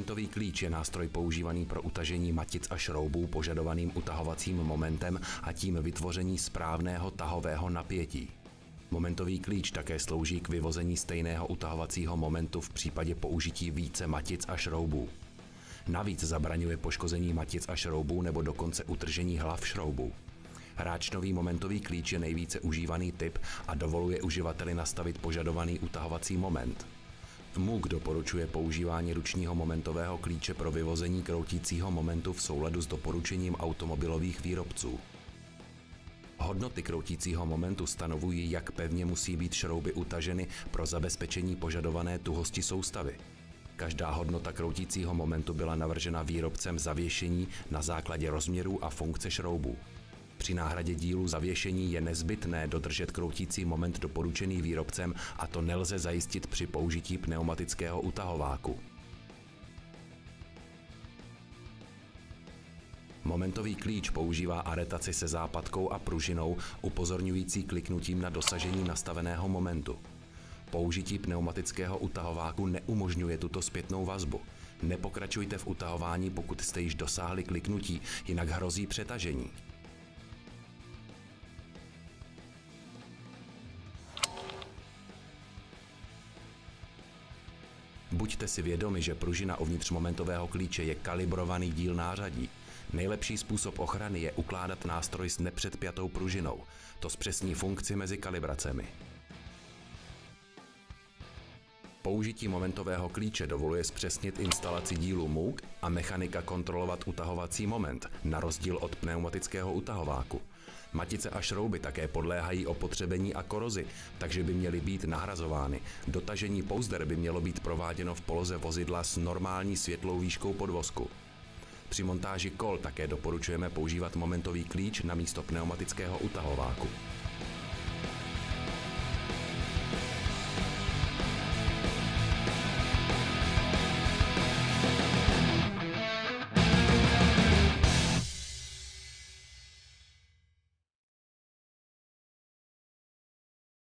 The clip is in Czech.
Momentový klíč je nástroj používaný pro utažení matic a šroubů požadovaným utahovacím momentem a tím vytvoření správného tahového napětí. Momentový klíč také slouží k vyvození stejného utahovacího momentu v případě použití více matic a šroubů. Navíc zabraňuje poškození matic a šroubů nebo dokonce utržení hlav šroubů. Hráčnový momentový klíč je nejvíce užívaný typ a dovoluje uživateli nastavit požadovaný utahovací moment. Moog doporučuje používání ručního momentového klíče pro vyvození kroutícího momentu v souladu s doporučením automobilových výrobců. Hodnoty kroutícího momentu stanovují, jak pevně musí být šrouby utaženy pro zabezpečení požadované tuhosti soustavy. Každá hodnota kroutícího momentu byla navržena výrobcem zavěšení na základě rozměrů a funkce šroubů. Při náhradě dílu zavěšení je nezbytné dodržet kroutící moment doporučený výrobcem a to nelze zajistit při použití pneumatického utahováku. Momentový klíč používá aretaci se západkou a pružinou upozorňující kliknutím na dosažení nastaveného momentu. Použití pneumatického utahováku neumožňuje tuto zpětnou vazbu. Nepokračujte v utahování, pokud jste již dosáhli kliknutí, jinak hrozí přetažení. Buďte si vědomi, že pružina uvnitř momentového klíče je kalibrovaný díl nářadí. Nejlepší způsob ochrany je ukládat nástroj s nepředpjatou pružinou. To zpřesní funkci mezi kalibracemi. Použití momentového klíče dovoluje zpřesnit instalaci dílu Moog a mechanika kontrolovat utahovací moment, na rozdíl od pneumatického utahováku. Matice a šrouby také podléhají opotřebení a korozi, takže by měly být nahrazovány. Dotažení pouzder by mělo být prováděno v poloze vozidla s normální světlou výškou podvozku. Při montáži kol také doporučujeme používat momentový klíč namísto pneumatického utahováku.